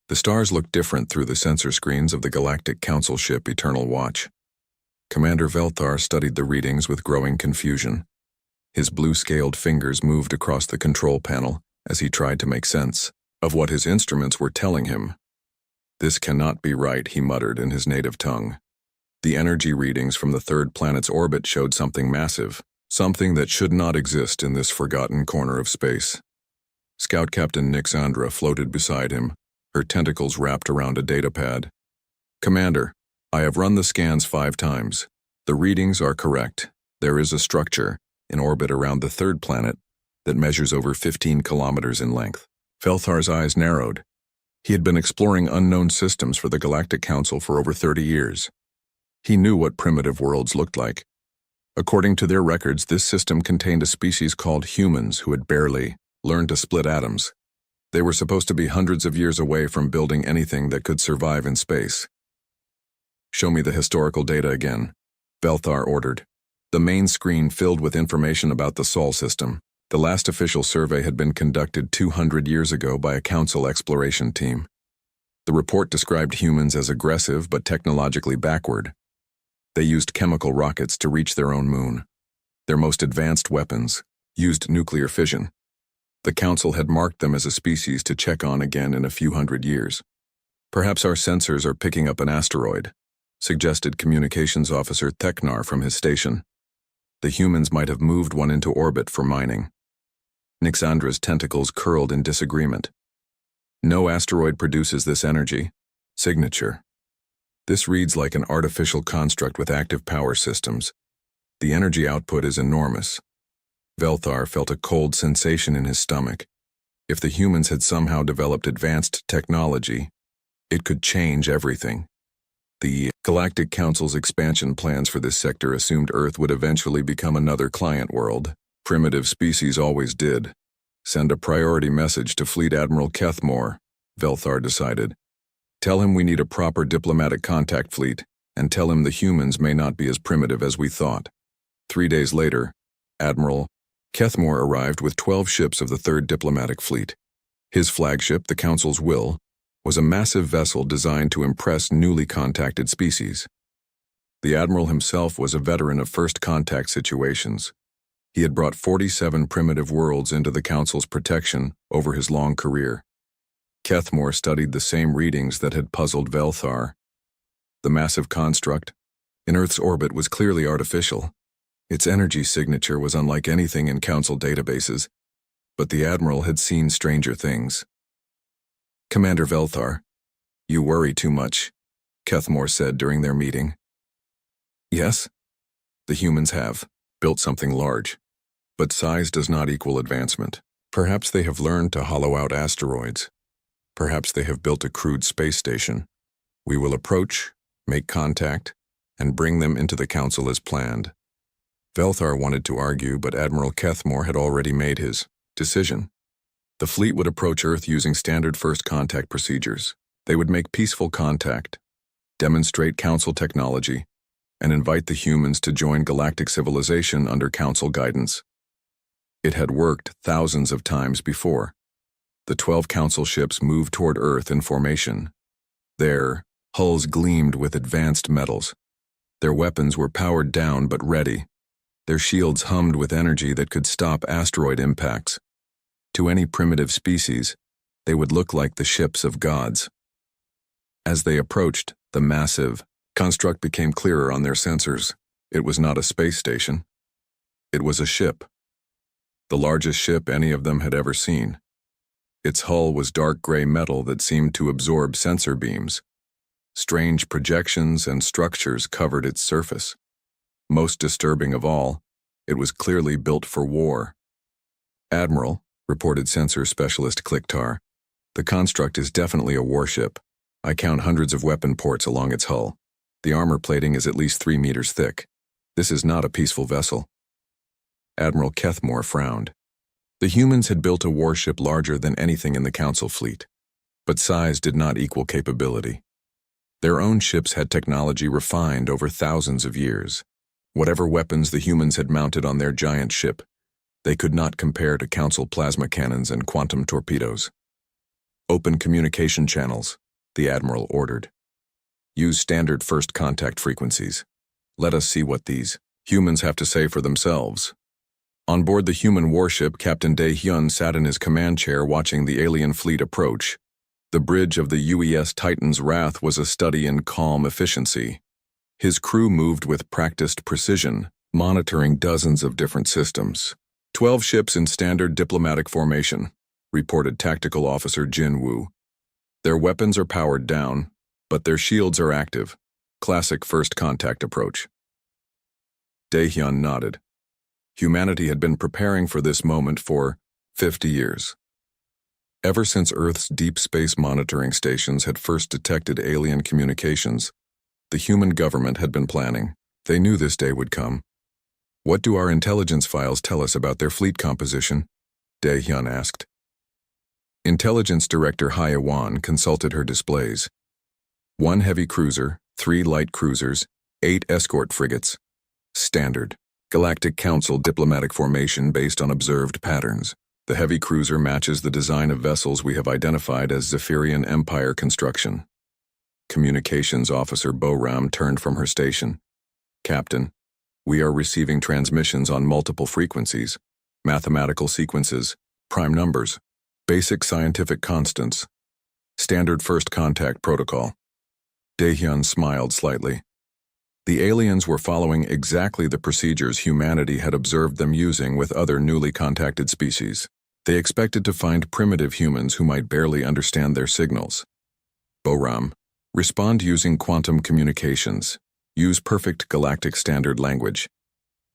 The stars looked different through the sensor screens of the Galactic Council ship Eternal Watch. Commander Velthar studied the readings with growing confusion. His blue-scaled fingers moved across the control panel as he tried to make sense of what his instruments were telling him. "This cannot be right," he muttered in his native tongue. The energy readings from the third planet's orbit showed something massive, something that should not exist in this forgotten corner of space. Scout Captain Nixandra floated beside him, her tentacles wrapped around a datapad. "Commander, I have run the scans 5 times. The readings are correct. There is a structure in orbit around the third planet that measures over 15 kilometers in length." Velthar's eyes narrowed. He had been exploring unknown systems for the Galactic Council for over 30 years. He knew what primitive worlds looked like. According to their records, this system contained a species called humans who had barely learned to split atoms. They were supposed to be hundreds of years away from building anything that could survive in space. "Show me the historical data again," Velthar ordered. The main screen filled with information about the Sol system. The last official survey had been conducted 200 years ago by a council exploration team. The report described humans as aggressive but technologically backward. They used chemical rockets to reach their own moon. Their most advanced weapons used nuclear fission. The council had marked them as a species to check on again in a few hundred years. "Perhaps our sensors are picking up an asteroid," suggested Communications Officer Theknar from his station. "The humans might have moved one into orbit for mining." Nixandra's tentacles curled in disagreement. "No asteroid produces this energy. Signature. This reads like an artificial construct with active power systems. The energy output is enormous." Velthar felt a cold sensation in his stomach. If the humans had somehow developed advanced technology, it could change everything. The Galactic Council's expansion plans for this sector assumed Earth would eventually become another client world. Primitive species always did. "Send a priority message to Fleet Admiral Kethmore," Velthar decided. "Tell him we need a proper diplomatic contact fleet, and tell him the humans may not be as primitive as we thought." 3 days later, Admiral Kethmore arrived with 12 ships of the 3rd Diplomatic Fleet. His flagship, the Council's Will, was a massive vessel designed to impress newly contacted species. The Admiral himself was a veteran of first contact situations. He had brought 47 primitive worlds into the Council's protection over his long career. Kethmore studied the same readings that had puzzled Velthar. The massive construct in Earth's orbit was clearly artificial. Its energy signature was unlike anything in Council databases, but the Admiral had seen stranger things. "Commander Velthar, you worry too much," Kethmore said during their meeting. "Yes? The humans have built something large, but size does not equal advancement. Perhaps they have learned to hollow out asteroids. Perhaps they have built a crude space station. We will approach, make contact, and bring them into the Council as planned." Velthar wanted to argue, but Admiral Kethmore had already made his decision. The fleet would approach Earth using standard first contact procedures. They would make peaceful contact, demonstrate Council technology, and invite the humans to join galactic civilization under Council guidance. It had worked thousands of times before. The 12 Council ships moved toward Earth in formation. Their hulls gleamed with advanced metals. Their weapons were powered down but ready. Their shields hummed with energy that could stop asteroid impacts. To any primitive species, they would look like the ships of gods. As they approached, the massive construct became clearer on their sensors. It was not a space station. It was a ship. The largest ship any of them had ever seen. Its hull was dark gray metal that seemed to absorb sensor beams. Strange projections and structures covered its surface. Most disturbing of all, it was clearly built for war. "Admiral," reported sensor specialist Kliktar, "the construct is definitely a warship. I count hundreds of weapon ports along its hull. The armor plating is at least 3 meters thick. This is not a peaceful vessel." Admiral Kethmore frowned. The humans had built a warship larger than anything in the Council fleet, but size did not equal capability. Their own ships had technology refined over thousands of years. Whatever weapons the humans had mounted on their giant ship, they could not compare to Council plasma cannons and quantum torpedoes. Open communication channels, the Admiral ordered. Use standard first contact frequencies. Let us see what these humans have to say for themselves. On board the human warship, Captain Dae-hyun sat in his command chair watching the alien fleet approach. The bridge of the UES Titan's Wrath was a study in calm efficiency. His crew moved with practiced precision, monitoring dozens of different systems. 12 ships in standard diplomatic formation, reported Tactical Officer Jin Woo. Their weapons are powered down, but their shields are active. Classic first contact approach. Dae-hyun nodded. Humanity had been preparing for this moment for 50 years. Ever since Earth's deep space monitoring stations had first detected alien communications, the human government had been planning. They knew this day would come. What do our intelligence files tell us about their fleet composition? Dae-hyun asked. Intelligence Director Hye-won consulted her displays. 1 heavy cruiser, 3 light cruisers, 8 escort frigates. Standard. Galactic Council diplomatic formation based on observed patterns. The heavy cruiser matches the design of vessels we have identified as Zephyrian Empire construction. Communications Officer Bo-ram turned from her station. Captain, we are receiving transmissions on multiple frequencies, mathematical sequences, prime numbers, basic scientific constants, standard first contact protocol. Dae-hyun smiled slightly. The aliens were following exactly the procedures humanity had observed them using with other newly contacted species. They expected to find primitive humans who might barely understand their signals. Bo-ram, respond using quantum communications. Use perfect galactic standard language.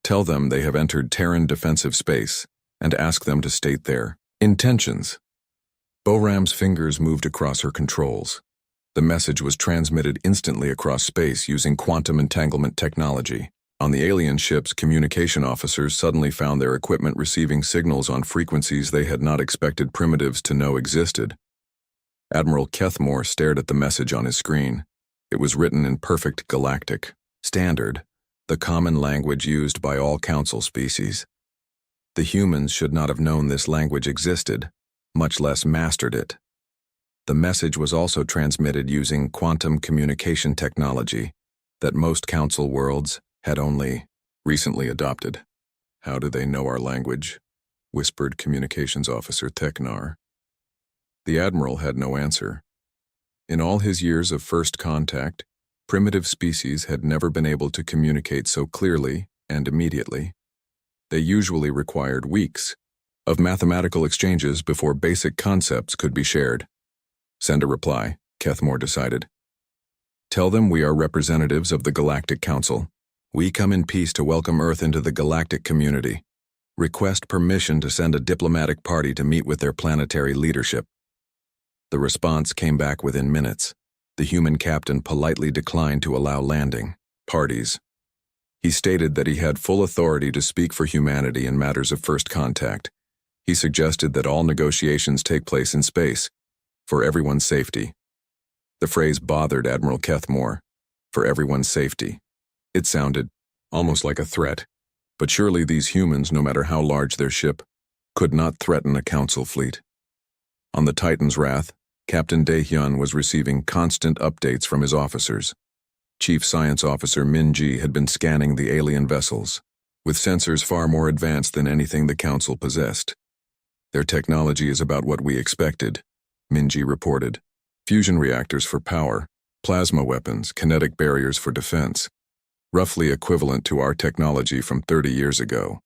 Tell them they have entered Terran defensive space, and ask them to state their intentions. Bo-ram's fingers moved across her controls. The message was transmitted instantly across space using quantum entanglement technology. On the alien ships, communication officers suddenly found their equipment receiving signals on frequencies they had not expected primitives to know existed. Admiral Kethmore stared at the message on his screen. It was written in perfect galactic standard, the common language used by all council species. The humans should not have known this language existed, much less mastered it. The message was also transmitted using quantum communication technology that most council worlds had only recently adopted. How do they know our language? Whispered Communications Officer Teknar. The Admiral had no answer. In all his years of first contact, primitive species had never been able to communicate so clearly and immediately. They usually required weeks of mathematical exchanges before basic concepts could be shared. Send a reply, Kethmore decided. Tell them we are representatives of the Galactic Council. We come in peace to welcome Earth into the galactic community. Request permission to send a diplomatic party to meet with their planetary leadership. The response came back within minutes. The human captain politely declined to allow landing parties. He stated that he had full authority to speak for humanity in matters of first contact. He suggested that all negotiations take place in space, for everyone's safety. The phrase bothered Admiral Kethmore. For everyone's safety. It sounded almost like a threat, but surely these humans, no matter how large their ship, could not threaten a council fleet. On the Titan's Wrath, Captain Dae-hyun was receiving constant updates from his officers. Chief Science Officer Min-ji had been scanning the alien vessels, with sensors far more advanced than anything the council possessed. Their technology is about what we expected, Min-ji reported. Fusion reactors for power, plasma weapons, kinetic barriers for defense. Roughly equivalent to our technology from 30 years ago.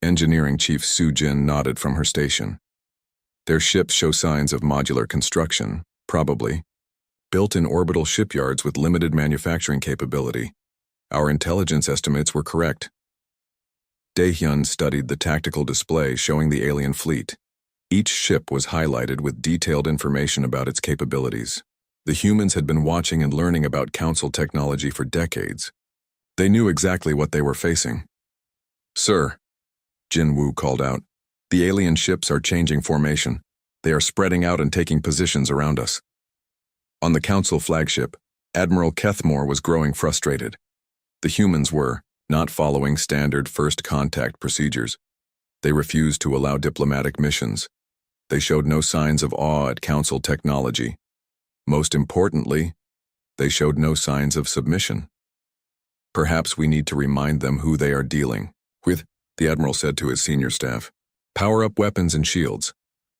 Engineering Chief Soo-jin nodded from her station. Their ships show signs of modular construction, probably. Built in orbital shipyards with limited manufacturing capability. Our intelligence estimates were correct. Dae-hyun studied the tactical display showing the alien fleet. Each ship was highlighted with detailed information about its capabilities. The humans had been watching and learning about council technology for decades. They knew exactly what they were facing. Sir, Jin Woo called out, the alien ships are changing formation. They are spreading out and taking positions around us. On the council flagship, Admiral Kethmore was growing frustrated. The humans were not following standard first contact procedures. They refused to allow diplomatic missions. They showed no signs of awe at Council technology. Most importantly, they showed no signs of submission. Perhaps we need to remind them who they are dealing with, the Admiral said to his senior staff. Power up weapons and shields.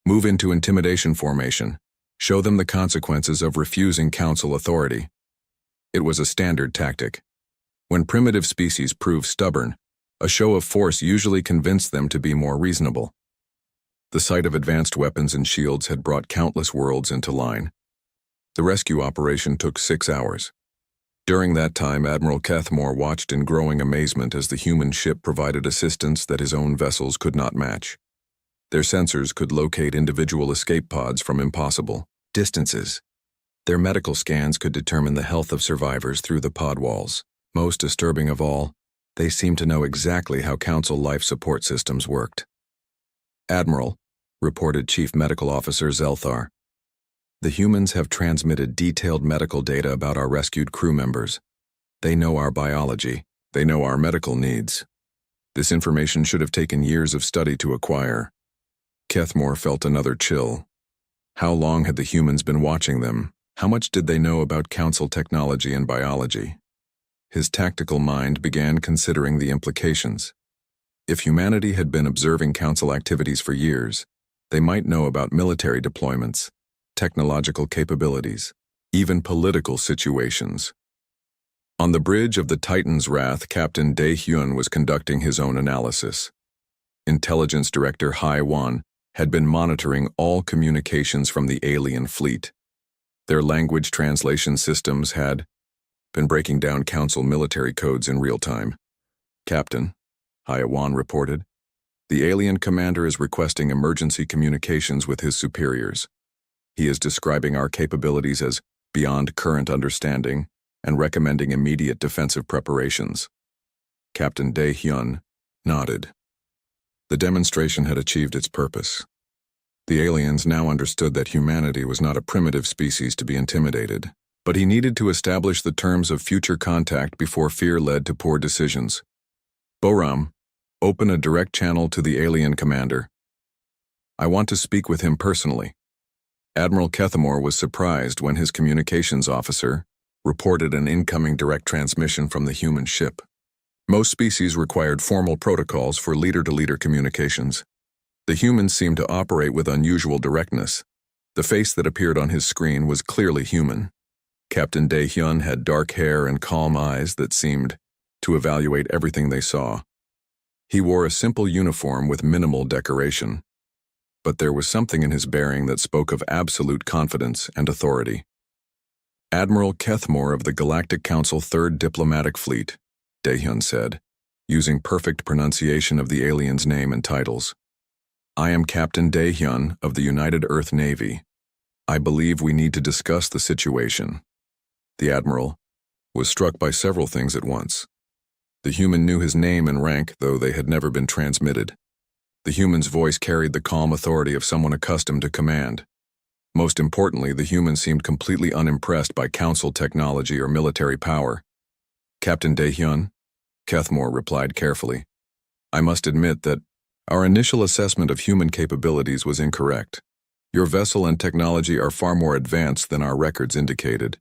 Move into intimidation formation. Show them the consequences of refusing Council authority. It was a standard tactic. When primitive species prove stubborn, a show of force usually convinced them to be more reasonable. The sight of advanced weapons and shields had brought countless worlds into line. The rescue operation took 6 hours. During that time, Admiral Kethmore watched in growing amazement as the human ship provided assistance that his own vessels could not match. Their sensors could locate individual escape pods from impossible distances. Their medical scans could determine the health of survivors through the pod walls. Most disturbing of all, they seemed to know exactly how Council life support systems worked. Admiral, reported Chief Medical Officer Zelthar, the humans have transmitted detailed medical data about our rescued crew members. They know our biology. They know our medical needs. This information should have taken years of study to acquire. Kethmore felt another chill. How long had the humans been watching them? How much did they know about Council technology and biology? His tactical mind began considering the implications. If humanity had been observing Council activities for years, they might know about military deployments, technological capabilities, even political situations. On the bridge of the Titan's Wrath, Captain Dae-hyun was conducting his own analysis. Intelligence Director Hai-wan had been monitoring all communications from the alien fleet. Their language translation systems had been breaking down Council military codes in real time. Captain, Hai-wan reported, the alien commander is requesting emergency communications with his superiors. He is describing our capabilities as beyond current understanding and recommending immediate defensive preparations. Captain Dae-hyun nodded. The demonstration had achieved its purpose. The aliens now understood that humanity was not a primitive species to be intimidated, but he needed to establish the terms of future contact before fear led to poor decisions. Boram, open a direct channel to the alien commander. I want to speak with him personally. Admiral Kethmore was surprised when his communications officer reported an incoming direct transmission from the human ship. Most species required formal protocols for leader-to-leader communications. The humans seemed to operate with unusual directness. The face that appeared on his screen was clearly human. Captain Dae-hyun had dark hair and calm eyes that seemed to evaluate everything they saw. He wore a simple uniform with minimal decoration, but there was something in his bearing that spoke of absolute confidence and authority. Admiral Kethmore of the Galactic Council 3rd Diplomatic Fleet, Dae-hyun said, using perfect pronunciation of the alien's name and titles. I am Captain Dae-hyun of the United Earth Navy. I believe we need to discuss the situation. The Admiral was struck by several things at once. The human knew his name and rank, though they had never been transmitted. The human's voice carried the calm authority of someone accustomed to command. Most importantly, the human seemed completely unimpressed by Council technology or military power. Captain Dae-hyun, Kethmore replied carefully, I must admit that our initial assessment of human capabilities was incorrect. Your vessel and technology are far more advanced than our records indicated.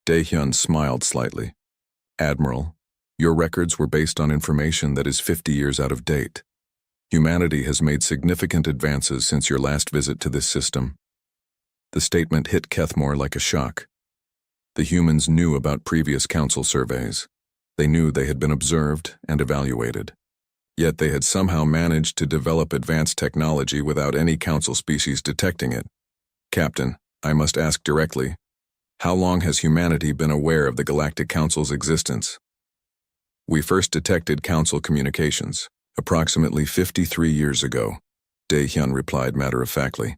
Dae-hyun smiled slightly. Admiral, your records were based on information that is 50 years out of date. Humanity has made significant advances since your last visit to this system. The statement hit Kethmore like a shock. The humans knew about previous Council surveys. They knew they had been observed and evaluated. Yet they had somehow managed to develop advanced technology without any Council species detecting it. Captain, I must ask directly, how long has humanity been aware of the Galactic Council's existence? We first detected Council communications approximately 53 years ago, Dae-hyun replied matter-of-factly.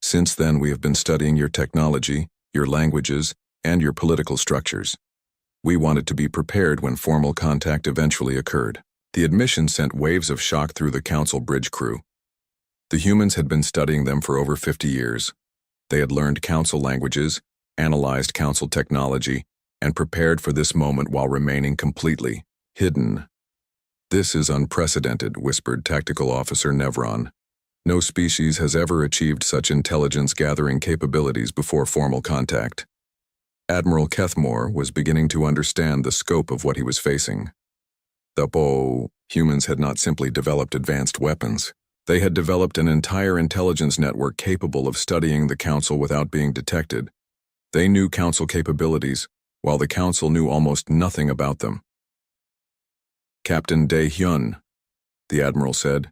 Since then we have been studying your technology, your languages, and your political structures. We wanted to be prepared when formal contact eventually occurred. The admission sent waves of shock through the Council bridge crew. The humans had been studying them for over 50 years. They had learned Council languages, analyzed Council technology, and prepared for this moment while remaining completely hidden. This is unprecedented, whispered Tactical Officer Nevron. No species has ever achieved such intelligence-gathering capabilities before formal contact. Admiral Kethmore was beginning to understand the scope of what he was facing. Humans had not simply developed advanced weapons. They had developed an entire intelligence network capable of studying the Council without being detected. They knew Council capabilities, while the Council knew almost nothing about them. "Captain Dae-hyun," the Admiral said,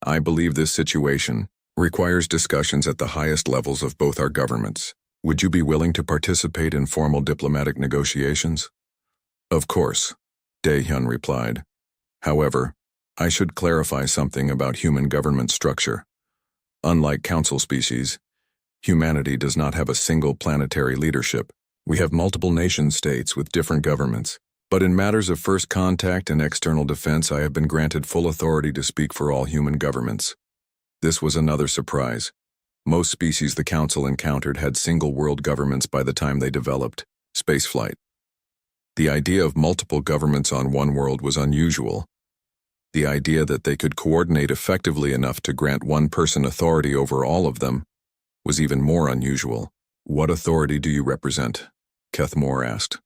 "I believe this situation requires discussions at the highest levels of both our governments. Would you be willing to participate in formal diplomatic negotiations?" "Of course," Dae-hyun replied. "However, I should clarify something about human government structure. Unlike Council species, humanity does not have a single planetary leadership. We have multiple nation-states with different governments. But in matters of first contact and external defense, I have been granted full authority to speak for all human governments." This was another surprise. Most species the Council encountered had single-world governments by the time they developed spaceflight. The idea of multiple governments on one world was unusual. The idea that they could coordinate effectively enough to grant one person authority over all of them was even more unusual. "What authority do you represent?" Kethmore asked.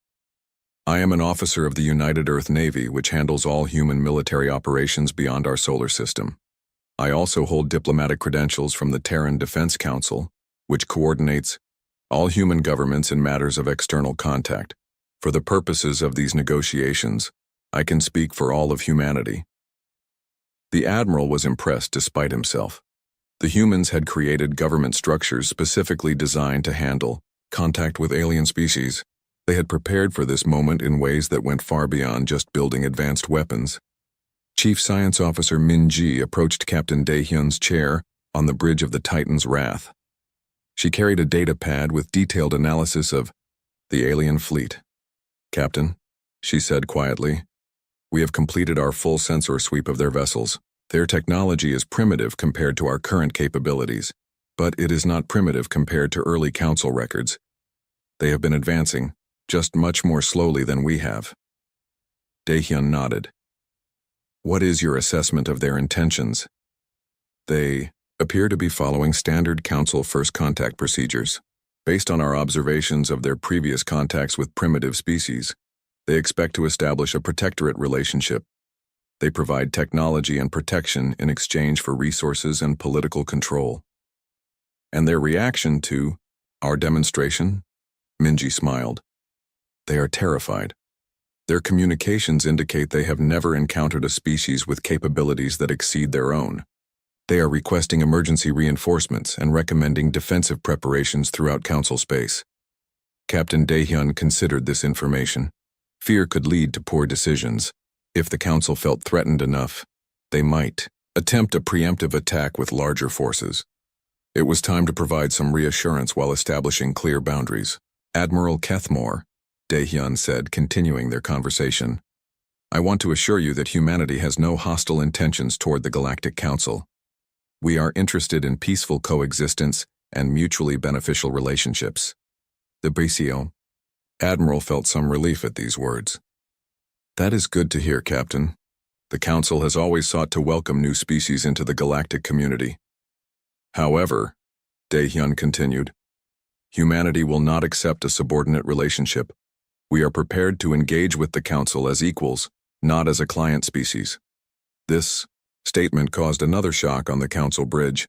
"I am an officer of the United Earth Navy, which handles all human military operations beyond our solar system. I also hold diplomatic credentials from the Terran Defense Council, which coordinates all human governments in matters of external contact. For the purposes of these negotiations, I can speak for all of humanity." The Admiral was impressed despite himself. The humans had created government structures specifically designed to handle contact with alien species. They had prepared for this moment in ways that went far beyond just building advanced weapons. Chief Science Officer Min-ji approached Captain Dae-hyun's chair on the bridge of the Titan's Wrath. She carried a data pad with detailed analysis of the alien fleet. "Captain," she said quietly, "we have completed our full sensor sweep of their vessels. Their technology is primitive compared to our current capabilities, but it is not primitive compared to early Council records. They have been advancing, just much more slowly than we have." Dae-hyun nodded. "What is your assessment of their intentions?" "They appear to be following standard Council first contact procedures. Based on our observations of their previous contacts with primitive species, they expect to establish a protectorate relationship. They provide technology and protection in exchange for resources and political control." "And their reaction to our demonstration?" Minji smiled. "They are terrified. Their communications indicate they have never encountered a species with capabilities that exceed their own. They are requesting emergency reinforcements and recommending defensive preparations throughout Council space." Captain Dae-hyun considered this information. Fear could lead to poor decisions. If the Council felt threatened enough, they might attempt a preemptive attack with larger forces. It was time to provide some reassurance while establishing clear boundaries. "Admiral Kethmore," Dae-hyun said, continuing their conversation, "I want to assure you that humanity has no hostile intentions toward the Galactic Council. We are interested in peaceful coexistence and mutually beneficial relationships." The Bricio Admiral felt some relief at these words. "That is good to hear, Captain. The Council has always sought to welcome new species into the galactic community. However," Dae-hyun continued, "humanity will not accept a subordinate relationship. We are prepared to engage with the Council as equals, not as a client species." This statement caused another shock on the Council bridge.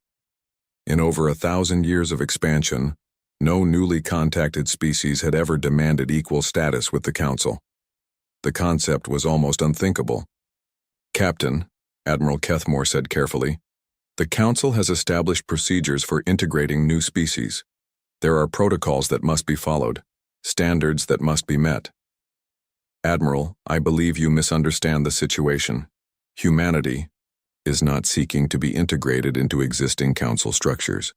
In over 1,000 years of expansion, no newly contacted species had ever demanded equal status with the Council. The concept was almost unthinkable. "Captain," Admiral Kethmore said carefully, "the Council has established procedures for integrating new species. There are protocols that must be followed, standards that must be met." "Admiral, I believe you misunderstand the situation. Humanity is not seeking to be integrated into existing Council structures.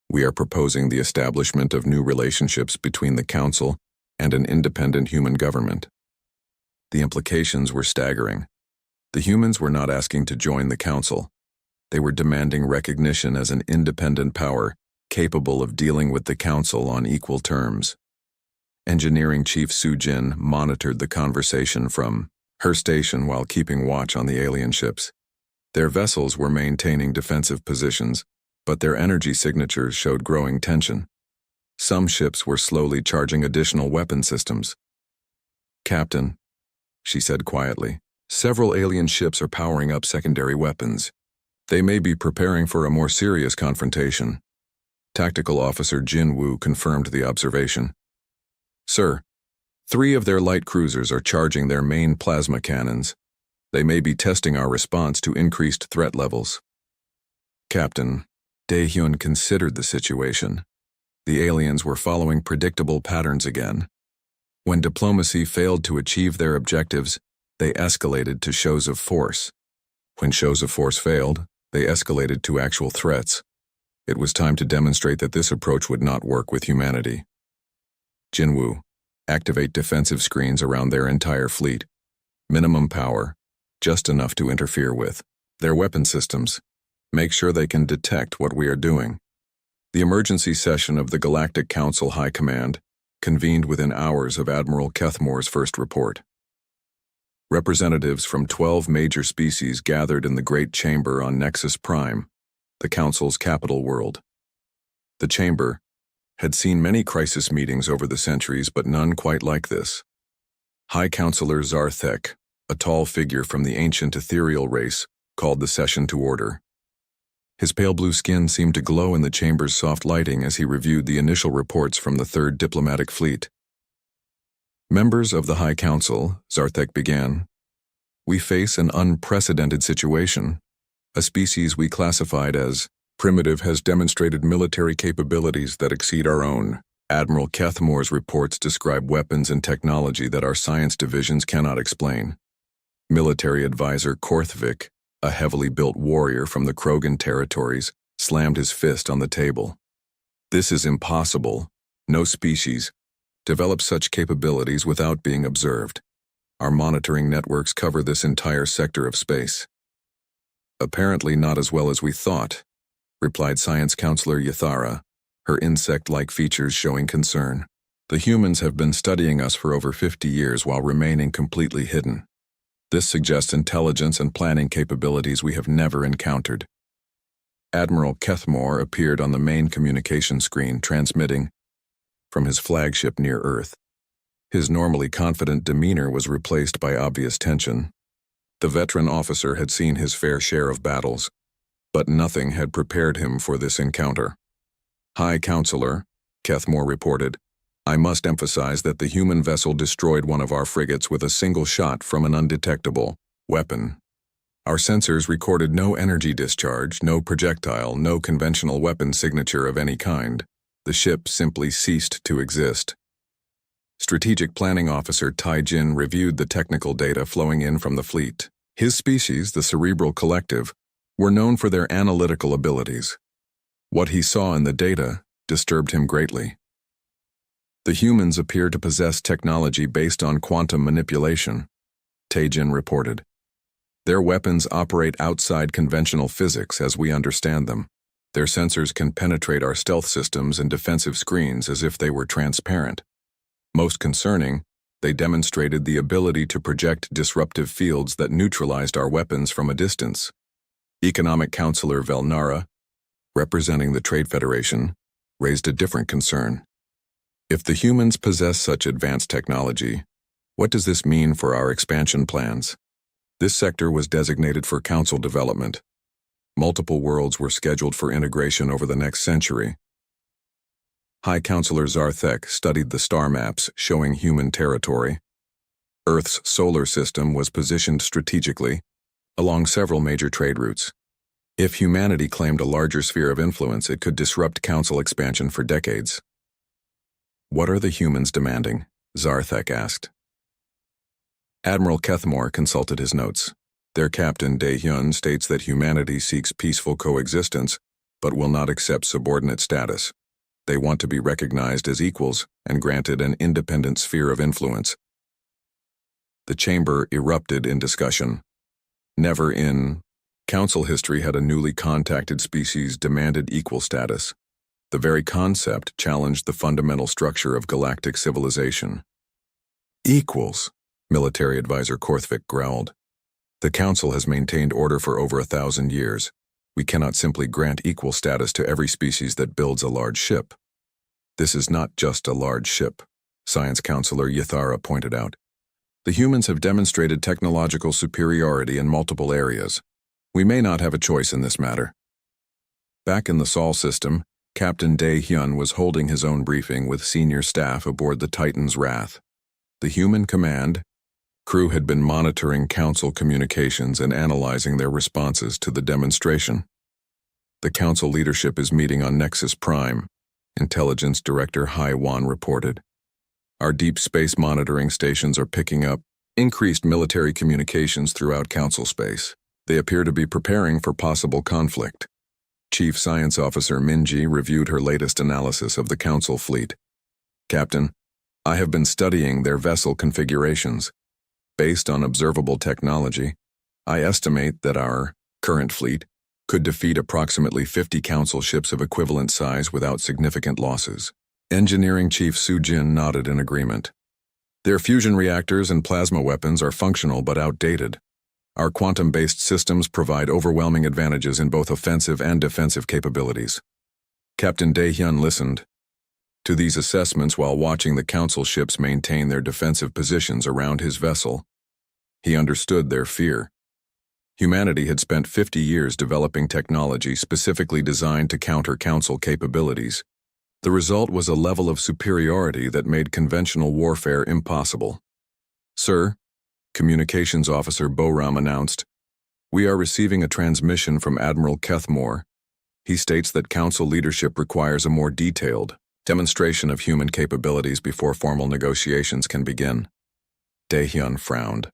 We are proposing the establishment of new relationships between the Council and an independent human government." The implications were staggering. The humans were not asking to join the Council. They were demanding recognition as an independent power capable of dealing with the Council on equal terms. Engineering Chief Su-jin monitored the conversation from her station while keeping watch on the alien ships. Their vessels were maintaining defensive positions, but their energy signatures showed growing tension. Some ships were slowly charging additional weapon systems. "Captain," she said quietly, "several alien ships are powering up secondary weapons. They may be preparing for a more serious confrontation." Tactical Officer Jin Woo confirmed the observation. "Sir, 3 of their light cruisers are charging their main plasma cannons. They may be testing our response to increased threat levels." "Captain," Dae-hyun considered the situation. The aliens were following predictable patterns again. When diplomacy failed to achieve their objectives, they escalated to shows of force. When shows of force failed, they escalated to actual threats. It was time to demonstrate that this approach would not work with humanity. "Jinwoo, activate defensive screens around their entire fleet. Minimum power, just enough to interfere with their weapon systems. Make sure they can detect what we are doing." The emergency session of the Galactic Council High Command convened within hours of Admiral Kethmore's first report. Representatives from 12 major species gathered in the Great Chamber on Nexus Prime, the Council's capital world. The Chamber had seen many crisis meetings over the centuries, but none quite like this. High Counselor Zarthek, a tall figure from the ancient ethereal race, called the session to order. His pale blue skin seemed to glow in the chamber's soft lighting as he reviewed the initial reports from the 3rd Diplomatic Fleet. "Members of the High Council," Zarthek began, "we face an unprecedented situation. A species we classified as primitive has demonstrated military capabilities that exceed our own. Admiral Kethmore's reports describe weapons and technology that our science divisions cannot explain." Military advisor Korthvik, a heavily built warrior from the Krogan territories, slammed his fist on the table. "This is impossible. No species develops such capabilities without being observed. Our monitoring networks cover this entire sector of space." "Apparently not as well as we thought," replied Science Counselor Yathara, her insect-like features showing concern. "The humans have been studying us for over 50 years while remaining completely hidden. This suggests intelligence and planning capabilities we have never encountered." Admiral Kethmore appeared on the main communication screen, transmitting from his flagship near Earth. His normally confident demeanor was replaced by obvious tension. The veteran officer had seen his fair share of battles, but nothing had prepared him for this encounter. "High Counselor," Kethmore reported, "I must emphasize that the human vessel destroyed one of our frigates with a single shot from an undetectable weapon. Our sensors recorded no energy discharge, no projectile, no conventional weapon signature of any kind. The ship simply ceased to exist." Strategic Planning Officer Tai Jin reviewed the technical data flowing in from the fleet. His species, the Cerebral Collective, were known for their analytical abilities. What he saw in the data disturbed him greatly. "The humans appear to possess technology based on quantum manipulation," Taejin reported. "Their weapons operate outside conventional physics as we understand them. Their sensors can penetrate our stealth systems and defensive screens as if they were transparent. Most concerning, they demonstrated the ability to project disruptive fields that neutralized our weapons from a distance." Economic Counselor Velnara, representing the Trade Federation, raised a different concern. "If the humans possess such advanced technology, what does this mean for our expansion plans?" This sector was designated for Council development. Multiple worlds were scheduled for integration over the next century. High Counselor Zarthek studied the star maps showing human territory. Earth's solar system was positioned strategically along several major trade routes. If humanity claimed a larger sphere of influence, it could disrupt Council expansion for decades. "What are the humans demanding?" Zarthek asked. Admiral Kethmore consulted his notes. Their captain, Dae-hyun, states that humanity seeks peaceful coexistence, but will not accept subordinate status. They want to be recognized as equals and granted an independent sphere of influence. The chamber erupted in discussion. Never in Council history had a newly contacted species demanded equal status. The very concept challenged the fundamental structure of galactic civilization. "Equals," military advisor Korthvik growled. The Council has maintained order for over 1,000 years. We cannot simply grant equal status to every species that builds a large ship. This is not just a large ship, Science Counselor Yathara pointed out. The humans have demonstrated technological superiority in multiple areas. We may not have a choice in this matter. Back in the Sol system, Captain Dae-hyun was holding his own briefing with senior staff aboard the Titan's Wrath. The human command crew had been monitoring Council communications and analyzing their responses to the demonstration. The Council leadership is meeting on Nexus Prime, Intelligence Director Hai-wan reported. Our deep space monitoring stations are picking up increased military communications throughout Council space. They appear to be preparing for possible conflict. Chief Science Officer Minji reviewed her latest analysis of the Council fleet. Captain, I have been studying their vessel configurations. Based on observable technology, I estimate that our current fleet could defeat approximately 50 Council ships of equivalent size without significant losses. Engineering Chief Soo-jin nodded in agreement. Their fusion reactors and plasma weapons are functional but outdated. Our quantum-based systems provide overwhelming advantages in both offensive and defensive capabilities. Captain Dae-hyun listened to these assessments while watching the Council ships maintain their defensive positions around his vessel. He understood their fear. Humanity had spent 50 years developing technology specifically designed to counter Council capabilities. The result was a level of superiority that made conventional warfare impossible. Sir, Communications Officer Boram announced, we are receiving a transmission from Admiral Kethmore. He states that Council leadership requires a more detailed demonstration of human capabilities before formal negotiations can begin. Dae-hyun frowned.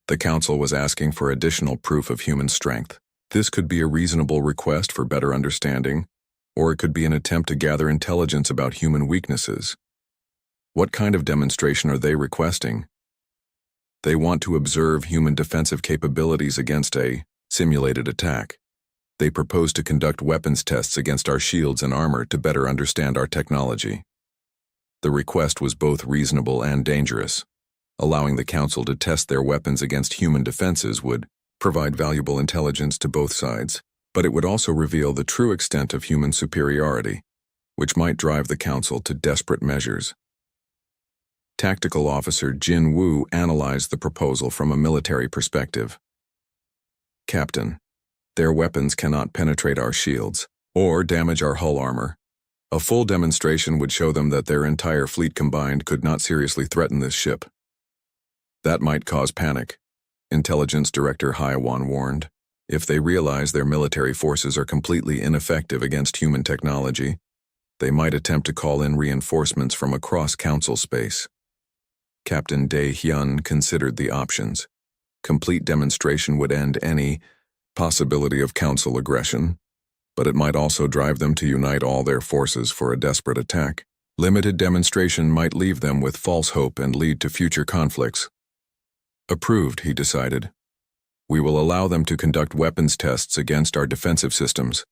The Council was asking for additional proof of human strength. This could be a reasonable request for better understanding, or it could be an attempt to gather intelligence about human weaknesses. What kind of demonstration are they requesting? They want to observe human defensive capabilities against a simulated attack. They propose to conduct weapons tests against our shields and armor to better understand our technology. The request was both reasonable and dangerous. Allowing the Council to test their weapons against human defenses would provide valuable intelligence to both sides, but it would also reveal the true extent of human superiority, which might drive the Council to desperate measures. Tactical Officer Jin Woo analyzed the proposal from a military perspective. Captain, their weapons cannot penetrate our shields or damage our hull armor. A full demonstration would show them that their entire fleet combined could not seriously threaten this ship. That might cause panic, Intelligence Director Hai-wan warned. If they realize their military forces are completely ineffective against human technology, they might attempt to call in reinforcements from across Council space. Captain Dae-hyun considered the options. Complete demonstration would end any possibility of Council aggression, but it might also drive them to unite all their forces for a desperate attack. Limited demonstration might leave them with false hope and lead to future conflicts. Approved, he decided. We will allow them to conduct weapons tests against our defensive systems,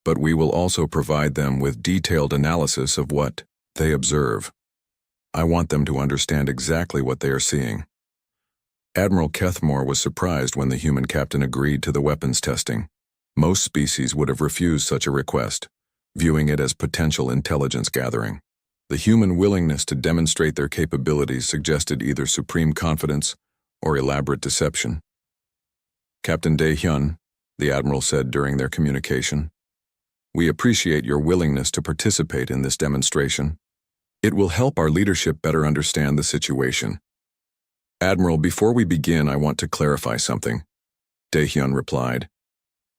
but we will also provide them with detailed analysis of what they observe. I want them to understand exactly what they are seeing. Admiral Kethmore was surprised when the human captain agreed to the weapons testing. Most species would have refused such a request, viewing it as potential intelligence gathering. The human willingness to demonstrate their capabilities suggested either supreme confidence or elaborate deception. Captain Dae-hyun, the Admiral said during their communication, we appreciate your willingness to participate in this demonstration. It will help our leadership better understand the situation. Admiral, before we begin, I want to clarify something, Dae-hyun replied.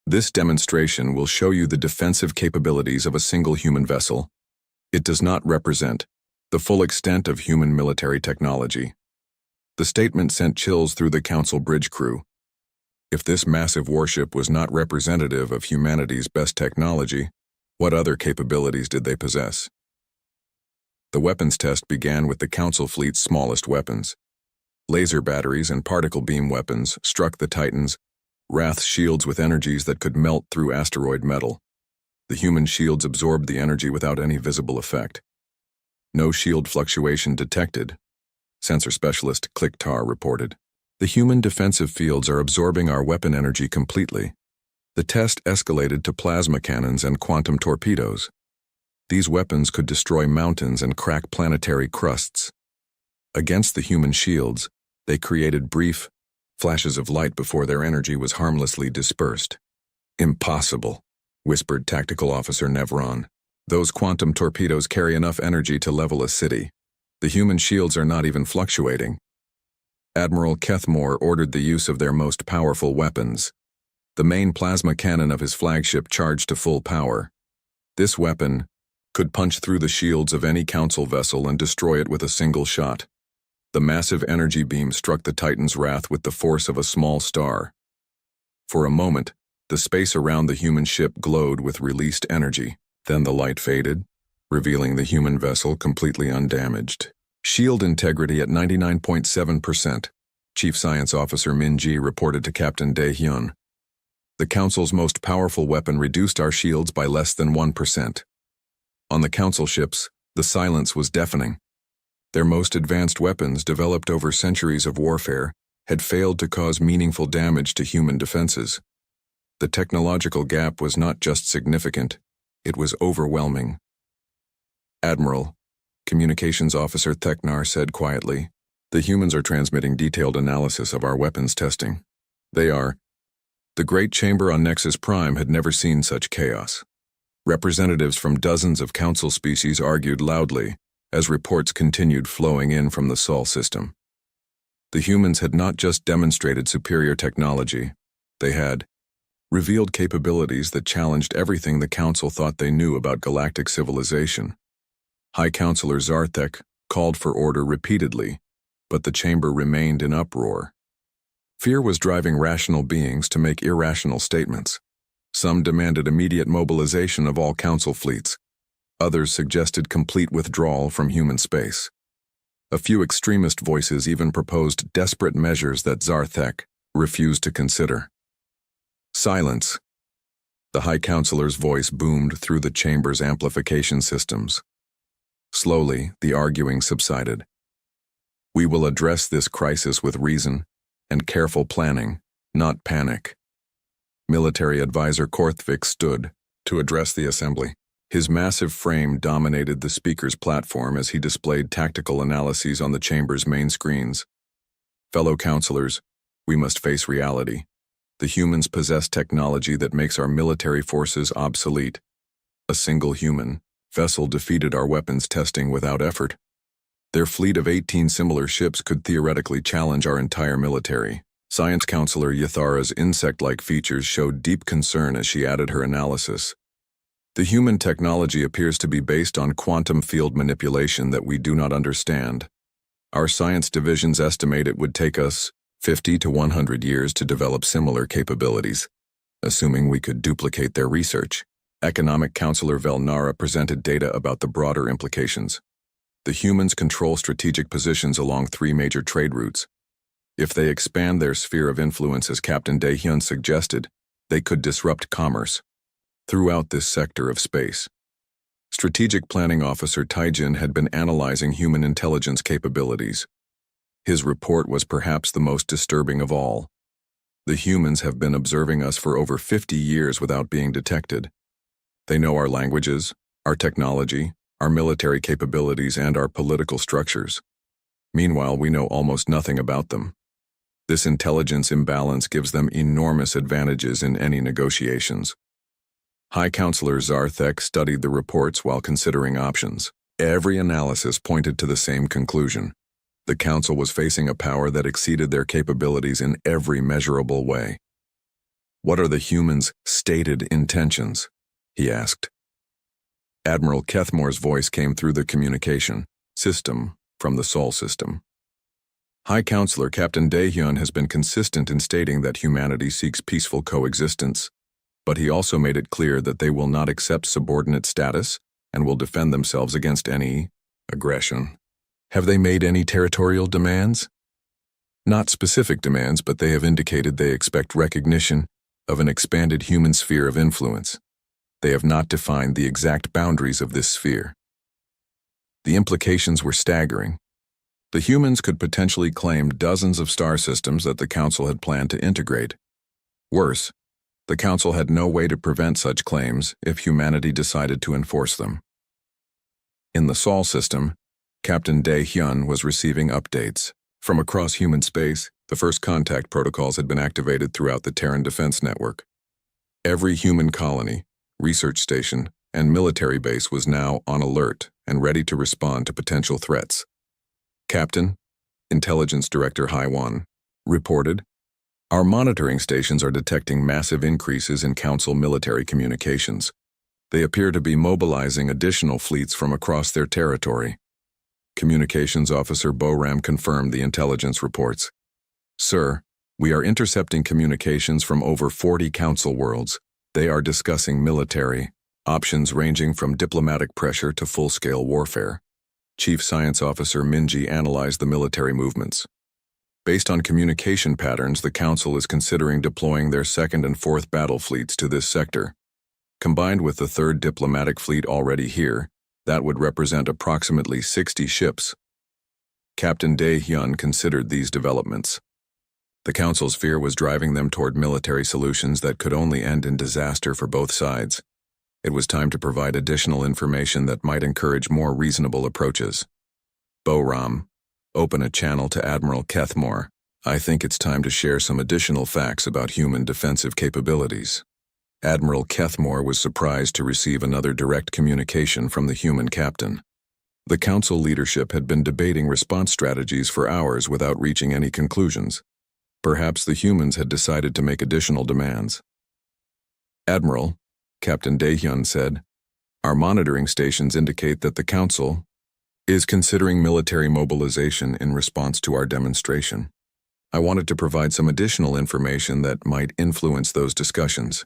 This demonstration will show you the defensive capabilities of a single human vessel. It does not represent the full extent of human military technology. The statement sent chills through the Council bridge crew. If this massive warship was not representative of humanity's best technology, what other capabilities did they possess? The weapons test began with the Council fleet's smallest weapons. Laser batteries and particle beam weapons struck the Titan's Wrath shields with energies that could melt through asteroid metal. The human shields absorbed the energy without any visible effect. No shield fluctuation detected, Sensor Specialist Click Tar reported. The human defensive fields are absorbing our weapon energy completely. The test escalated to plasma cannons and quantum torpedoes. These weapons could destroy mountains and crack planetary crusts. Against the human shields, they created brief flashes of light before their energy was harmlessly dispersed. "Impossible," whispered Tactical Officer Nevron. "Those quantum torpedoes carry enough energy to level a city. The human shields are not even fluctuating." Admiral Kethmore ordered the use of their most powerful weapons. The main plasma cannon of his flagship charged to full power. This weapon could punch through the shields of any Council vessel and destroy it with a single shot. The massive energy beam struck the Titan's wrath with the force of a small star. For a moment, the space around the human ship glowed with released energy. Then the light faded, revealing the human vessel completely undamaged. "Shield integrity at 99.7%, Chief Science Officer Min Ji reported to Captain Dae-hyun. "The Council's most powerful weapon reduced our shields by less than 1%. On the Council ships, the silence was deafening. Their most advanced weapons, developed over centuries of warfare, had failed to cause meaningful damage to human defenses. The technological gap was not just significant, it was overwhelming. "Admiral," Communications Officer Theknar said quietly, "the humans are transmitting detailed analysis of our weapons testing. They are." The Great Chamber on Nexus Prime had never seen such chaos. Representatives from dozens of Council species argued loudly as reports continued flowing in from the Sol system. The humans had not just demonstrated superior technology, they had revealed capabilities that challenged everything the Council thought they knew about galactic civilization. High Counselor Zarthek called for order repeatedly, but the chamber remained in uproar. Fear was driving rational beings to make irrational statements. Some demanded immediate mobilization of all Council fleets. Others suggested complete withdrawal from human space. A few extremist voices even proposed desperate measures that Zarthek refused to consider. "Silence." The High Counselor's voice boomed through the chamber's amplification systems. Slowly, the arguing subsided. "We will address this crisis with reason and careful planning, not panic." Military Advisor Korthvik stood to address the assembly. His massive frame dominated the speaker's platform as he displayed tactical analyses on the chamber's main screens. "Fellow counselors, we must face reality. The humans possess technology that makes our military forces obsolete. A single human vessel defeated our weapons testing without effort. Their fleet of 18 similar ships could theoretically challenge our entire military." Science Counselor Yathara's insect-like features showed deep concern as she added her analysis. "The human technology appears to be based on quantum field manipulation that we do not understand. Our science divisions estimate it would take us 50 to 100 years to develop similar capabilities, assuming we could duplicate their research." Economic Counselor Velnara presented data about the broader implications. "The humans control strategic positions along 3 major trade routes. If they expand their sphere of influence as Captain Dae-hyun suggested, they could disrupt commerce throughout this sector of space." Strategic Planning Officer Taijin had been analyzing human intelligence capabilities. His report was perhaps the most disturbing of all. "The humans have been observing us for over 50 years without being detected. They know our languages, our technology, our military capabilities, and our political structures. Meanwhile, we know almost nothing about them. This intelligence imbalance gives them enormous advantages in any negotiations." High Counselor Zarthek studied the reports while considering options. Every analysis pointed to the same conclusion. The Council was facing a power that exceeded their capabilities in every measurable way. "What are the humans' stated intentions?" he asked. Admiral Kethmore's voice came through the communication system from the Sol system. "High Counselor Captain Dae-hyun has been consistent in stating that humanity seeks peaceful coexistence, but he also made it clear that they will not accept subordinate status and will defend themselves against any aggression." "Have they made any territorial demands?" "Not specific demands, but they have indicated they expect recognition of an expanded human sphere of influence. They have not defined the exact boundaries of this sphere." The implications were staggering. The humans could potentially claim dozens of star systems that the Council had planned to integrate. Worse, the Council had no way to prevent such claims if humanity decided to enforce them. In the Sol system, Captain Dae-hyun was receiving updates. From across human space, the first contact protocols had been activated throughout the Terran Defense Network. Every human colony, research station, and military base was now on alert and ready to respond to potential threats. Captain, Intelligence Director Haiwan, reported, "Our monitoring stations are detecting massive increases in Council military communications. They appear to be mobilizing additional fleets from across their territory." Communications Officer Boram confirmed the intelligence reports. "Sir, we are intercepting communications from over 40 Council worlds. They are discussing military options ranging from diplomatic pressure to full-scale warfare." Chief Science Officer Minji analyzed the military movements. Based on communication patterns, the Council is considering deploying their 2nd and 4th battle fleets to this sector. Combined with the 3rd diplomatic fleet already here, that would represent approximately 60 ships. Captain Dae-hyun considered these developments. The Council's fear was driving them toward military solutions that could only end in disaster for both sides. It was time to provide additional information that might encourage more reasonable approaches. Boram, open a channel to Admiral Kethmore. "I think it's time to share some additional facts about human defensive capabilities." Admiral Kethmore was surprised to receive another direct communication from the human captain. The Council leadership had been debating response strategies for hours without reaching any conclusions. Perhaps the humans had decided to make additional demands. "Admiral," Captain Dae-hyun said, "our monitoring stations indicate that the Council is considering military mobilization in response to our demonstration. I wanted to provide some additional information that might influence those discussions."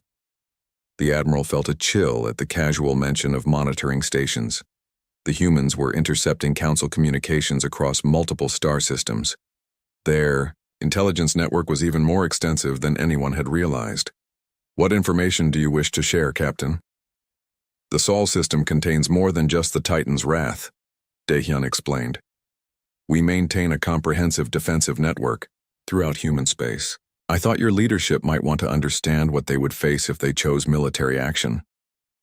The Admiral felt a chill at the casual mention of monitoring stations. The humans were intercepting Council communications across multiple star systems. Their intelligence network was even more extensive than anyone had realized. "What information do you wish to share, Captain?" "The Sol system contains more than just the Titan's wrath," Dae-hyun explained. "We maintain a comprehensive defensive network throughout human space. I thought your leadership might want to understand what they would face if they chose military action."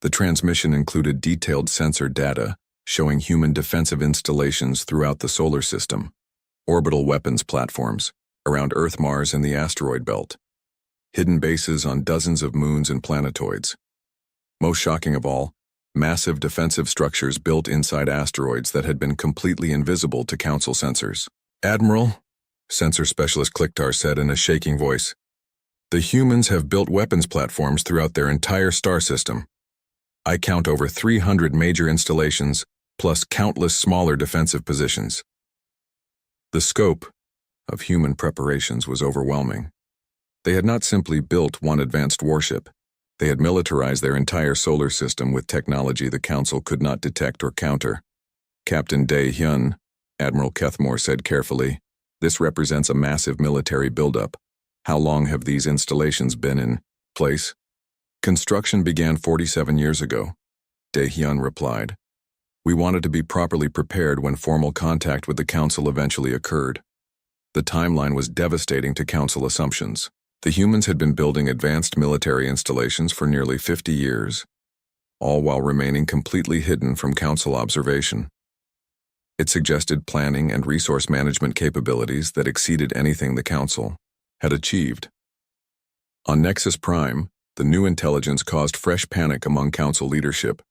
The transmission included detailed sensor data showing human defensive installations throughout the solar system, orbital weapons platforms around Earth, Mars, and the asteroid belt, hidden bases on dozens of moons and planetoids. Most shocking of all, massive defensive structures built inside asteroids that had been completely invisible to Council sensors. "Admiral," Sensor Specialist Klicktar said in a shaking voice, "the humans have built weapons platforms throughout their entire star system. I count over 300 major installations, plus countless smaller defensive positions." The scope of human preparations was overwhelming. They had not simply built one advanced warship. They had militarized their entire solar system with technology the Council could not detect or counter. "Captain Dae-hyun," Admiral Kethmore said carefully, "this represents a massive military buildup. How long have these installations been in place?" "Construction began 47 years ago," Dae-hyun replied. "We wanted to be properly prepared when formal contact with the Council eventually occurred. The timeline was devastating to Council assumptions. The humans had been building advanced military installations for nearly 50 years, all while remaining completely hidden from Council observation. It suggested planning and resource management capabilities that exceeded anything the Council had achieved. On Nexus Prime, the new intelligence caused fresh panic among Council leadership.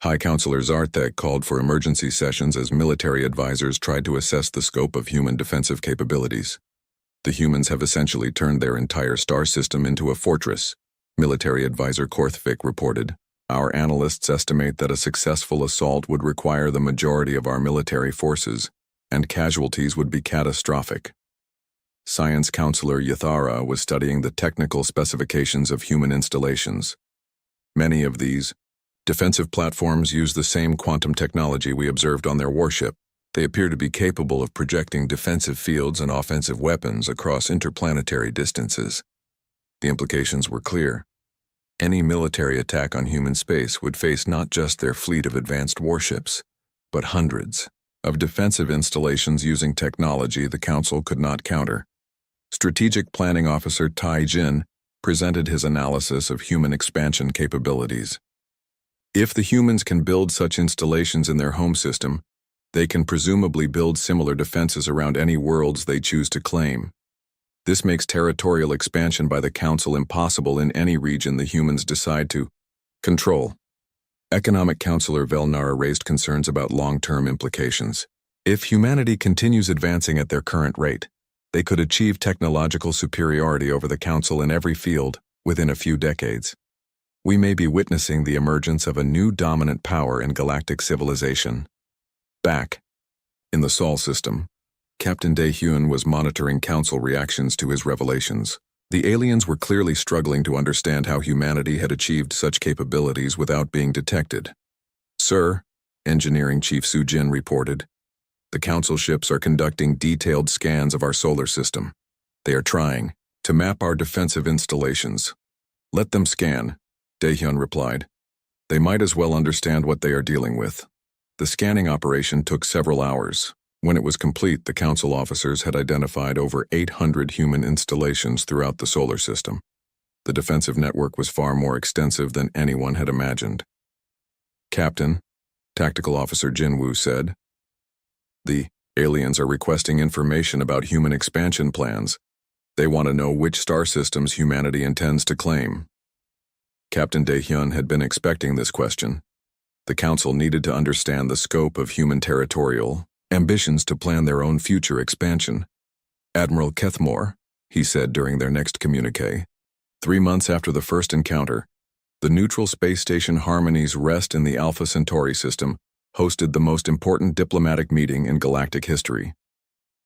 High Councilor Zarthek called for emergency sessions as military advisors tried to assess the scope of human defensive capabilities. "The humans have essentially turned their entire star system into a fortress," military advisor Korthvik reported. "Our analysts estimate that a successful assault would require the majority of our military forces, and casualties would be catastrophic." Science Counselor Yathara was studying the technical specifications of human installations. Many of these defensive platforms use the same quantum technology we observed on their warship. They appear to be capable of projecting defensive fields and offensive weapons across interplanetary distances. The implications were clear. Any military attack on human space would face not just their fleet of advanced warships, but hundreds, of defensive installations using technology the Council could not counter. Strategic Planning Officer Tai Jin presented his analysis of human expansion capabilities. If the humans can build such installations in their home system, they can presumably build similar defenses around any worlds they choose to claim. This makes territorial expansion by the Council impossible in any region the humans decide to control. Economic Counselor Velnara raised concerns about long-term implications. If humanity continues advancing at their current rate, they could achieve technological superiority over the Council in every field within a few decades. We may be witnessing the emergence of a new dominant power in galactic civilization. Back in the Sol system, Captain Daehyun was monitoring Council reactions to his revelations. The aliens were clearly struggling to understand how humanity had achieved such capabilities without being detected. "Sir," Engineering Chief Sujin reported, "the Council ships are conducting detailed scans of our solar system. They are trying to map our defensive installations." "Let them scan," Daehyun replied. "They might as well understand what they are dealing with." The scanning operation took several hours. When it was complete, the Council officers had identified over 800 human installations throughout the solar system. The defensive network was far more extensive than anyone had imagined. "Captain," Tactical Officer Jinwoo said, "the aliens are requesting information about human expansion plans. They want to know which star systems humanity intends to claim." Captain Daehyun had been expecting this question. The Council needed to understand the scope of human territorial ambitions to plan their own future expansion. "Admiral Kethmore," he said during their next communique, 3 months after the first encounter, the neutral space station Harmony's rest in the Alpha Centauri system hosted the most important diplomatic meeting in galactic history.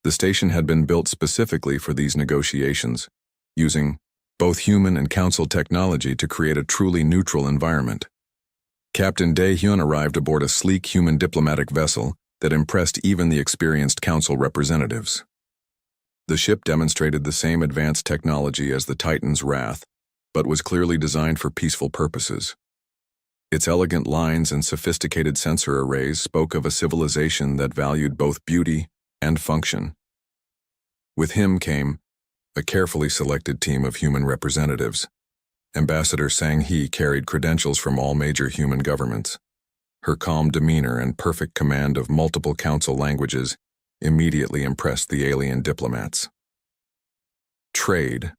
The station had been built specifically for these negotiations, using both human and Council technology to create a truly neutral environment. Captain Daehyun arrived aboard a sleek human diplomatic vessel that impressed even the experienced Council representatives. The ship demonstrated the same advanced technology as the Titan's Wrath, but was clearly designed for peaceful purposes. Its elegant lines and sophisticated sensor arrays spoke of a civilization that valued both beauty and function. With him came a carefully selected team of human representatives. Ambassador Sang-hee carried credentials from all major human governments. Her calm demeanor and perfect command of multiple Council languages immediately impressed the alien diplomats. Trade.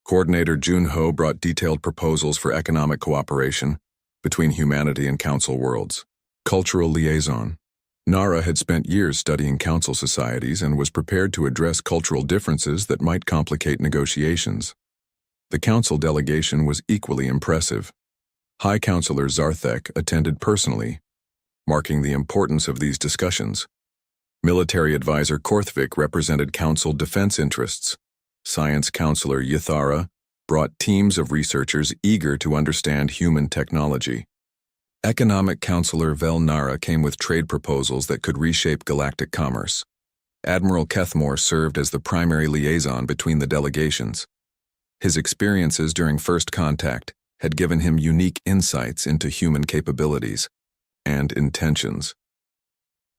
Coordinator Jun-ho brought detailed proposals for economic cooperation between humanity and Council worlds. Cultural liaison. Nara had spent years studying Council societies and was prepared to address cultural differences that might complicate negotiations. The Council delegation was equally impressive. High Counselor Zarthek attended personally, marking the importance of these discussions. Military Advisor Korthvik represented Council defense interests. Science Counselor Yathara brought teams of researchers eager to understand human technology. Economic Counselor Velnara came with trade proposals that could reshape galactic commerce. Admiral Kethmore served as the primary liaison between the delegations. His experiences during First Contact had given him unique insights into human capabilities and intentions.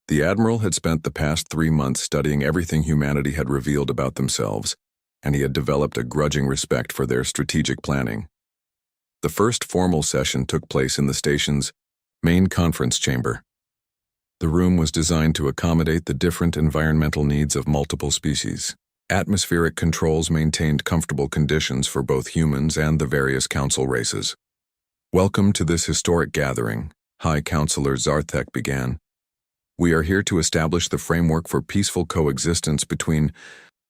The Admiral had spent the past 3 months studying everything humanity had revealed about themselves, and he had developed a grudging respect for their strategic planning. The first formal session took place in the station's main conference chamber. The room was designed to accommodate the different environmental needs of multiple species. Atmospheric controls maintained comfortable conditions for both humans and the various Council races. "Welcome to this historic gathering," High Counselor Zarthek began. "We are here to establish the framework for peaceful coexistence between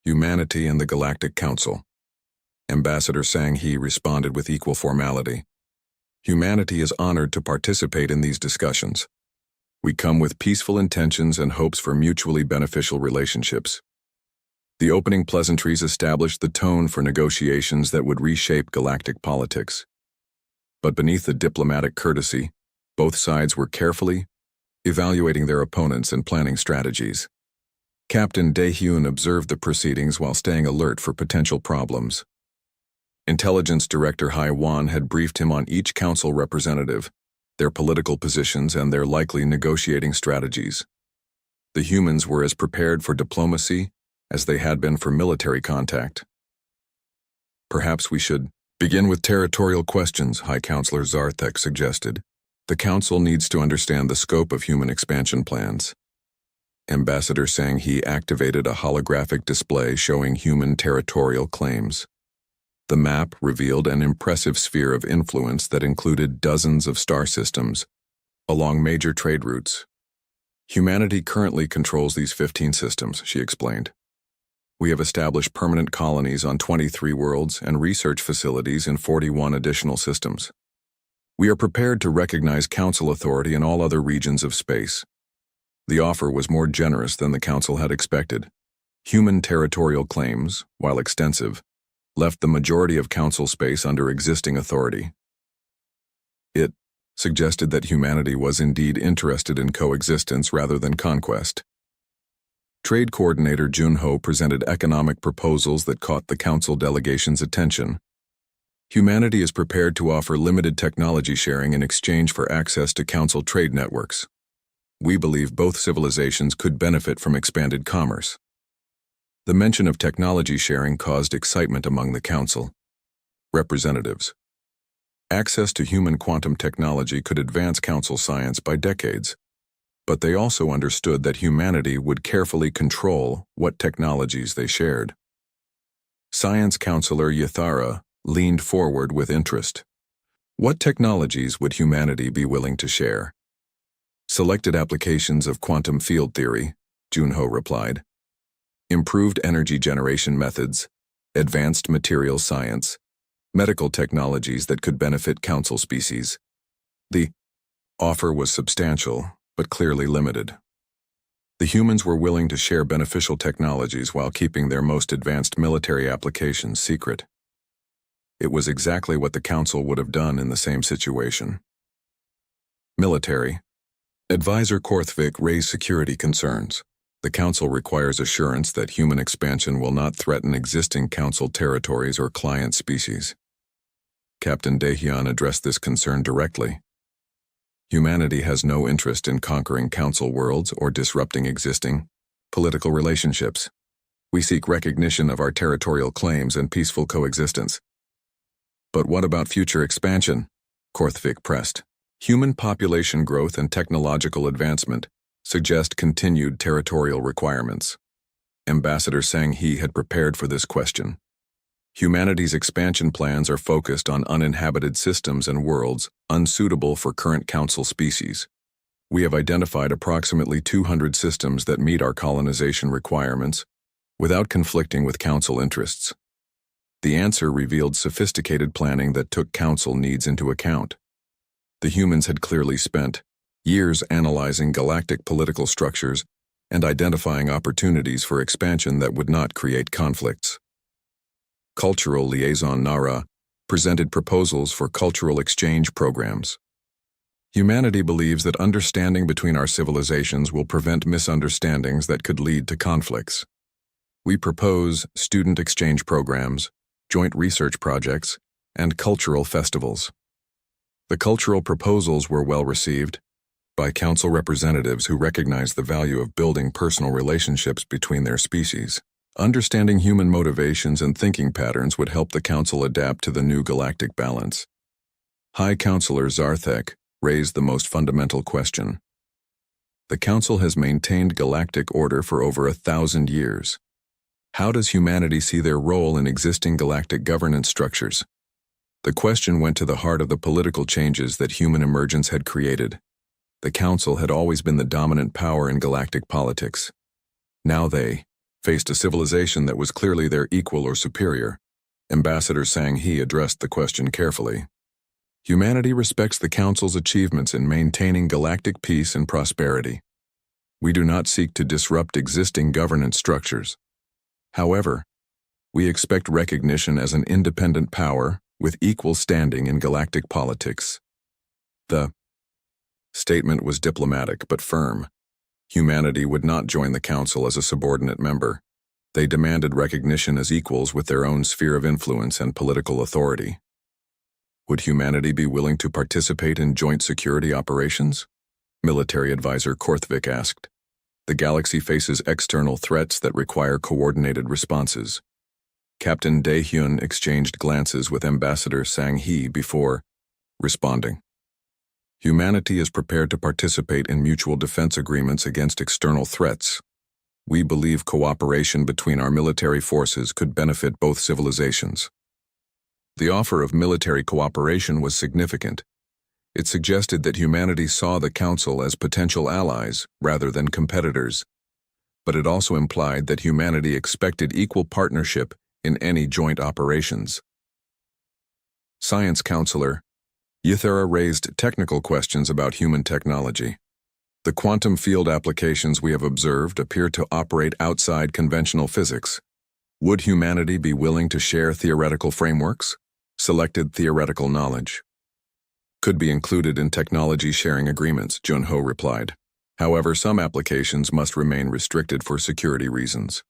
humanity and the Galactic Council." Ambassador Sang-hee responded with equal formality. "Humanity is honored to participate in these discussions. We come with peaceful intentions and hopes for mutually beneficial relationships." The opening pleasantries established the tone for negotiations that would reshape galactic politics. But beneath the diplomatic courtesy, both sides were carefully evaluating their opponents and planning strategies. Captain Daehyun observed the proceedings while staying alert for potential problems. Intelligence Director Hai Wan had briefed him on each Council representative, their political positions, and their likely negotiating strategies. The humans were as prepared for diplomacy as they had been for military contact. Perhaps we should begin with territorial questions, High Counselor Zarthek suggested. The Council needs to understand the scope of human expansion plans. Ambassador Sang He activated a holographic display showing human territorial claims. The map revealed an impressive sphere of influence that included dozens of star systems along major trade routes. Humanity currently controls these 15 systems, she explained. We have established permanent colonies on 23 worlds and research facilities in 41 additional systems. We are prepared to recognize Council authority in all other regions of space. The offer was more generous than the Council had expected. Human territorial claims, while extensive, left the majority of Council space under existing authority. It suggested that humanity was indeed interested in coexistence rather than conquest. Trade Coordinator Junho presented economic proposals that caught the Council delegation's attention. Humanity is prepared to offer limited technology sharing in exchange for access to Council trade networks. We believe both civilizations could benefit from expanded commerce. The mention of technology sharing caused excitement among the Council representatives. Access to human quantum technology could advance Council science by decades, but they also understood that humanity would carefully control what technologies they shared. Science Counselor Yathara leaned forward with interest. What technologies would humanity be willing to share? Selected applications of quantum field theory, Junho replied. Improved energy generation methods, advanced material science, medical technologies that could benefit Council species. The offer was substantial, but clearly limited. The humans were willing to share beneficial technologies while keeping their most advanced military applications secret. It was exactly what the Council would have done in the same situation. Military. Advisor Korthvik raised security concerns. The Council requires assurance that human expansion will not threaten existing Council territories or client species. Captain Daehyun addressed this concern directly. Humanity has no interest in conquering Council worlds or disrupting existing political relationships. We seek recognition of our territorial claims and peaceful coexistence. But what about future expansion? Korthvik pressed. Human population growth and technological advancement suggest continued territorial requirements. Ambassador Sang He had prepared for this question. Humanity's expansion plans are focused on uninhabited systems and worlds unsuitable for current Council species. We have identified approximately 200 systems that meet our colonization requirements without conflicting with Council interests. The answer revealed sophisticated planning that took Council needs into account. The humans had clearly spent years analyzing galactic political structures and identifying opportunities for expansion that would not create conflicts. Cultural Liaison Nara presented proposals for cultural exchange programs. Humanity believes that understanding between our civilizations will prevent misunderstandings that could lead to conflicts. We propose student exchange programs, joint research projects, and cultural festivals. The cultural proposals were well received by Council representatives who recognized the value of building personal relationships between their species. Understanding human motivations and thinking patterns would help the Council adapt to the new galactic balance. High Counselor Zarthek raised the most fundamental question. The Council has maintained galactic order for over 1,000 years. How does humanity see their role in existing galactic governance structures? The question went to the heart of the political changes that human emergence had created. The Council had always been the dominant power in galactic politics. Now they faced a civilization that was clearly their equal or superior. Ambassador Sang He addressed the question carefully. Humanity respects the Council's achievements in maintaining galactic peace and prosperity. We do not seek to disrupt existing governance structures. However, we expect recognition as an independent power with equal standing in galactic politics. The statement was diplomatic but firm. Humanity would not join the Council as a subordinate member. They demanded recognition as equals with their own sphere of influence and political authority. Would humanity be willing to participate in joint security operations? Military Advisor Korthvik asked. The galaxy faces external threats that require coordinated responses. Captain Dae-hyun exchanged glances with Ambassador Sang-hee before responding. Humanity is prepared to participate in mutual defense agreements against external threats. We believe cooperation between our military forces could benefit both civilizations. The offer of military cooperation was significant. It suggested that humanity saw the Council as potential allies rather than competitors. But it also implied that humanity expected equal partnership in any joint operations. Science Counselor Ythera raised technical questions about human technology. The quantum field applications we have observed appear to operate outside conventional physics. Would humanity be willing to share theoretical frameworks? Selected theoretical knowledge could be included in technology sharing agreements, Jun-ho replied. However, some applications must remain restricted for security reasons.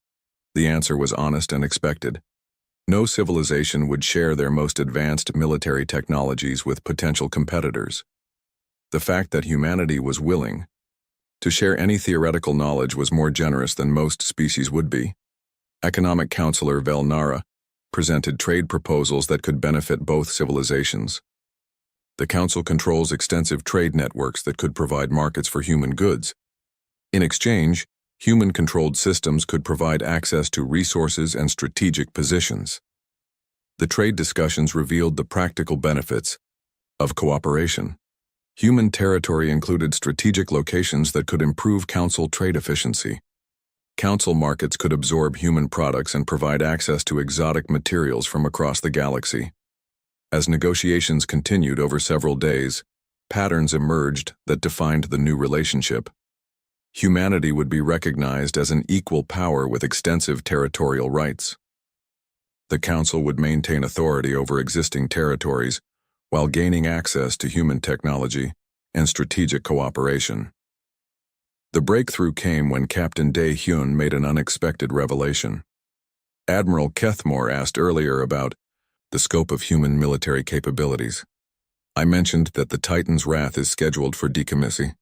The answer was honest and expected. No civilization would share their most advanced military technologies with potential competitors. The fact that humanity was willing to share any theoretical knowledge was more generous than most species would be. Economic Counselor Velnara presented trade proposals that could benefit both civilizations. The Council controls extensive trade networks that could provide markets for human goods. In exchange, human-controlled systems could provide access to resources and strategic positions. The trade discussions revealed the practical benefits of cooperation. Human territory included strategic locations that could improve Council trade efficiency. Council markets could absorb human products and provide access to exotic materials from across the galaxy. As negotiations continued over several days, patterns emerged that defined the new relationship. Humanity would be recognized as an equal power with extensive territorial rights. The Council would maintain authority over existing territories while gaining access to human technology and strategic cooperation. The breakthrough came when Captain Dae-hyun made an unexpected revelation. Admiral Kethmore asked earlier about the scope of human military capabilities. I mentioned that the Titan's Wrath is scheduled for decommissioning.